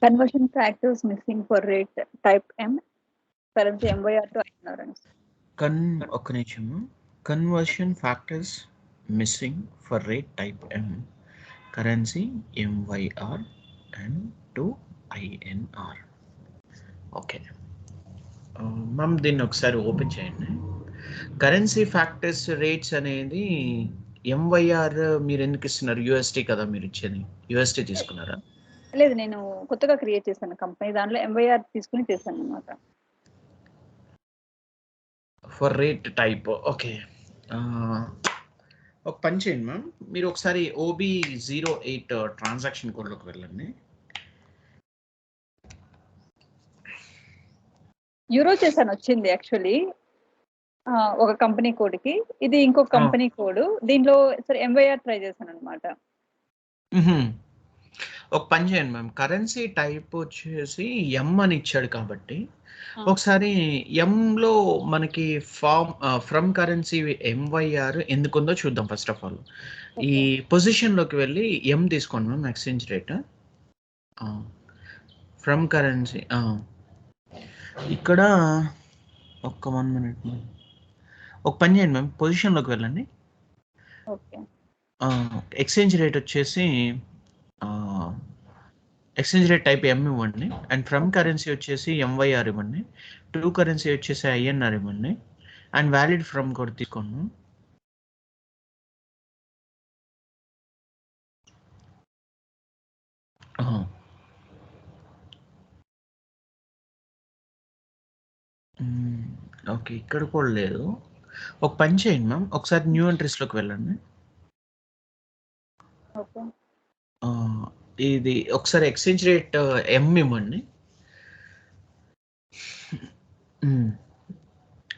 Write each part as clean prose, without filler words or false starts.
Conversion factors missing for rate type M, currency MYR to INR. Conversion factors missing for rate type M, currency MYR and to INR. Okay. Ma'am, దీన్ని ఒకసారి open చేయండి. Currency factors rates అనేది MYR మీరు ఎందుకు ఇస్తున్నారు? UST కదా మీరు ఇచ్చేది, యూఎస్టీ తీసుకున్నారా? లేదు, నేను కొత్తగా క్రియేట్ చేశాను కంపెనీ, దాంట్లో ఎంవైఆర్ తీసుకుని చేశాను అనమాట. For rate type. ఓకే, ఒక పని చేయండి మ్యామ్, మీరు ఒకసారి OB08 ట్రాన్సాక్షన్ కోడ్లోకి వెళ్ళండి. యూరో చేశాను, వచ్చింది యాక్చువల్లీ ఒక కంపెనీ కోడ్కి, ఇది ఇంకో కంపెనీ కోడ్, దీంట్లో సరే ఎంవైఆర్ ట్రై చేశాను అనమాట. ఒక పని చేయండి మ్యామ్, కరెన్సీ టైప్ వచ్చేసి ఎం అని ఇచ్చాడు కాబట్టి ఒకసారి ఎంలో మనకి ఫ్రమ్ కరెన్సీ ఎంవైఆర్ ఎందుకుందో చూద్దాం. ఫస్ట్ ఆఫ్ ఆల్ ఈ పొజిషన్లోకి వెళ్ళి ఎం తీసుకోండి ma'am, exchange rate from currency. ఇక్కడ ఒక్క 1 minute మ్యామ్, ఒక పని చేయండి మ్యామ్, పొజిషన్లోకి వెళ్ళండి. ఎక్స్చేంజ్ రేట్ వచ్చేసి ఎక్స్చేంజ్ రేట్ టైప్ ఎం ఇవ్వండి, అండ్ ఫ్రమ్ కరెన్సీ వచ్చేసి ఎంవైఆర్ ఇవ్వండి, టు కరెన్సీ వచ్చేసి ఐఎన్ఆర్ ఇవ్వండి, అండ్ వ్యాలిడ్ ఫ్రమ్ కూడా తీసుకోండి. ఓకే, ఇక్కడ కూడా లేదు. ఒక పని చేయండి మ్యామ్, ఒకసారి న్యూ ఎంట్రీస్లోకి వెళ్ళండి. ఇది ఒకసారి ఎక్స్చేంజ్ రేట్ ఎం ఇవ్వండి,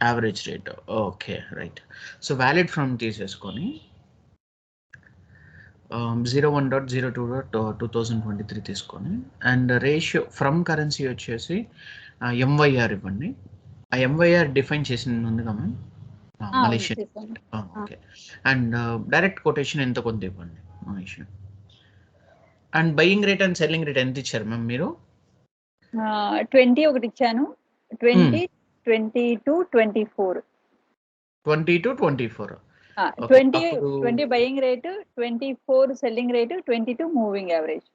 average rate. Okay right. So valid from తీసేసుకొని 01.02.2023 తీసుకొని, అండ్ రేషియో ఫ్రమ్ కరెన్సీ వచ్చేసి ఎంవైఆర్ ఇవ్వండి. ఆ ఎంవైఆర్ డిఫైన్ చేసింది ఉంది కదా ma'am, Malaysia. Okay, and direct quotation ఎంత కొంత ఇవ్వండి Malaysia. And buying rate and selling rate ఎంత ఇచ్చారు మ్యామ్ మీరు? 20 ఒకటి ఇచ్చాను, 20, 22, 24. 22-24. 20 buying rate, 24 selling rate, 22 moving average.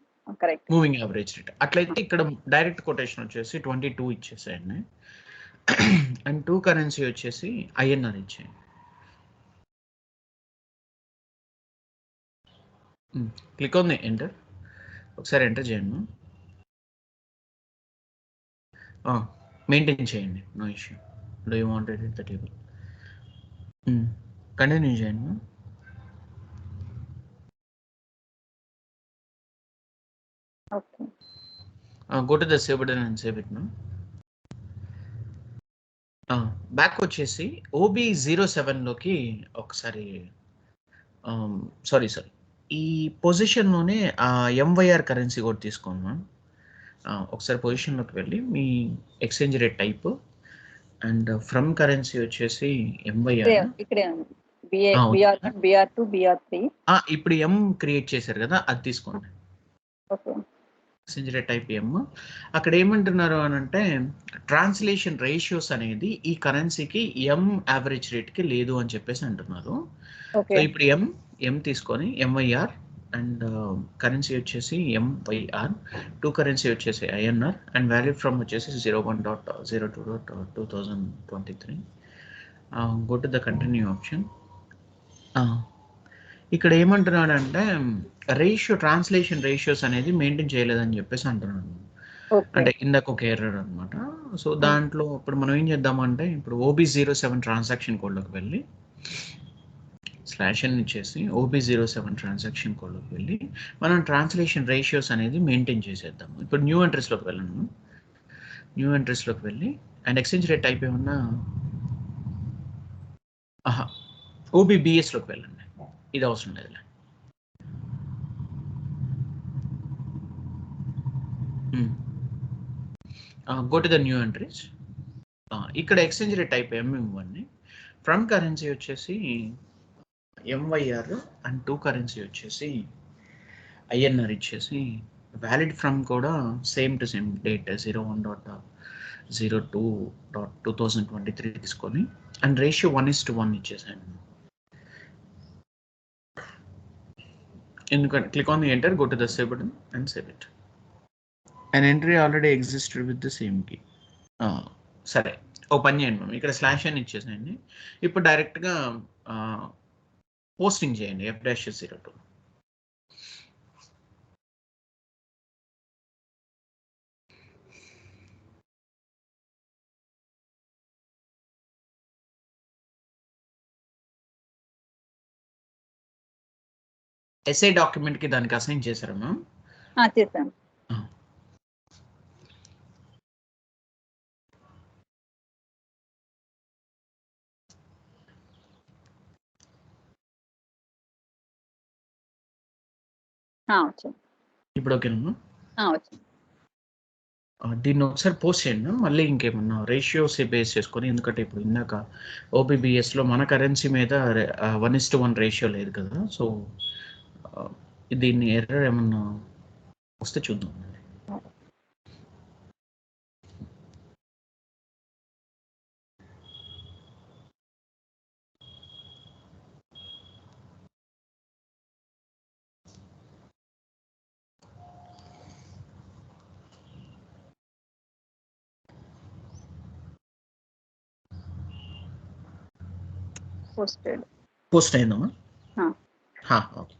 Correct, moving average rate. అట్లయితే ఇక్కడ డైరెక్ట్ కొటేషన్ వచ్చేసి 22 ఇచ్చేసేయండి, అండ్ టూ కరెన్సీ వచ్చేసి ఐఎన్ఆర్ ఇచ్చేయండి. క్లిక్ ఆన్ ది ఎంటర్, ఒకసారి ఎంటర్ చేయండి, మెయింటైన్ చేయండి, no issue. Do you want edit the table? Continue చేయండి. Okay, go to the save button and save it. Back వచ్చేసి OB07లోకి ఒకసారి, సారీ ఈ పొజిషన్లోనే ఎంవైఆర్ కరెన్సీ కూడా తీసుకోండి మ్యామ్. ఒకసారి పొజిషన్లోకి వెళ్ళి మీ exchange rate type and from currency వచ్చేసి ఎంవైఆర్. ఇప్పుడు ఎం క్రియేట్ చేశారు కదా, అది తీసుకోండి. Exchange rate type M. అక్కడ ఏమంటున్నారు అని అంటే, ట్రాన్స్లేషన్ రేషియోస్ అనేది ఈ కరెన్సీకి ఎం యావరేజ్ రేట్కి లేదు అని చెప్పేసి అంటున్నారు. సో ఇప్పుడు ఎం తీసుకొని ఎంవైఆర్, అండ్ కరెన్సీ వచ్చేసి ఎంవైఆర్, టూ కరెన్సీ వచ్చేసి ఐఎన్ఆర్, అండ్ వ్యాల్యూ ఫ్రమ్ వచ్చేసి 01.02.2023. Go to the continue option. ఇక్కడ ఏమంటున్నాడు అంటే, రేషియో ట్రాన్స్లేషన్ రేషియోస్ అనేది మెయింటైన్ చేయలేదని చెప్పేసి అంటున్నాడు. అంటే ఇందాక ఒక ఎర్రర్ అనమాట. సో దాంట్లో ఇప్పుడు మనం ఏం చేద్దామంటే, ఇప్పుడు OB07 ట్రాన్సాక్షన్ కోడ్లోకి వెళ్ళి /n ఇచ్చేసి OB07 ట్రాన్సాక్షన్ కోడ్లోకి వెళ్ళి మనం ట్రాన్స్లేషన్ రేషియోస్ అనేది మెయింటైన్ చేసేద్దాం. ఇప్పుడు న్యూ ఎంట్రీస్లోకి వెళ్ళండి, న్యూ ఎంట్రీస్లోకి వెళ్ళి అండ్ ఎక్స్చేంజ్ రేట్ టైప్ ఏమన్నా OBBSలోకి వెళ్ళండి, ఇది అవసరం లేదు. Go to the new entries. ఇక్కడ ఎక్స్చేంజ్ రేట్ టైప్ ఎం ఇవ్వండి, ఫ్రమ్ కరెన్సీ వచ్చేసి ఎంవైఆర్, అండ్ టూ కరెన్సీ వచ్చేసి ఐఎన్ఆర్ ఇచ్చేసి వ్యాలిడ్ ఫ్రమ్ కూడా సేమ్ టు సేమ్ డేట్ 01.02.2023 తీసుకొని అండ్ రేషియో 1:1 ఇచ్చేసాను. ఎందుకంటే click on the enter, go to the save button and save it. An entry already existed with the same key. సరే, ఓ పని చేయండి ma'am, ఇక్కడ స్లాష్ అని ఇచ్చేసేయండి. ఇప్పుడు డైరెక్ట్గా పోస్టింగ్ చేయండి F-02. ఎస్ఐ డాక్యుమెంట్కి దానికి అసైన్ చేశారా మ్యామ్? చేశాను. వచ్చింది. ఇప్పుడు ఓకేనా? వచ్చింది. దీన్ని ఒకసారి పోస్ట్ చేయండి. మళ్ళీ ఇంకేమన్నా రేషియోస్ బేస్ చేసుకొని, ఎందుకంటే ఇప్పుడు ఇందాక ఓబీబీఎస్లో మన కరెన్సీ మీద 1:1 రేషియో లేదు కదా, సో దీన్ని ఎర్రర్ ఏమన్నా వస్తే చూద్దాం. పోస్టెడ్. పోస్ట్ అయిందమ్మా? ఓకే.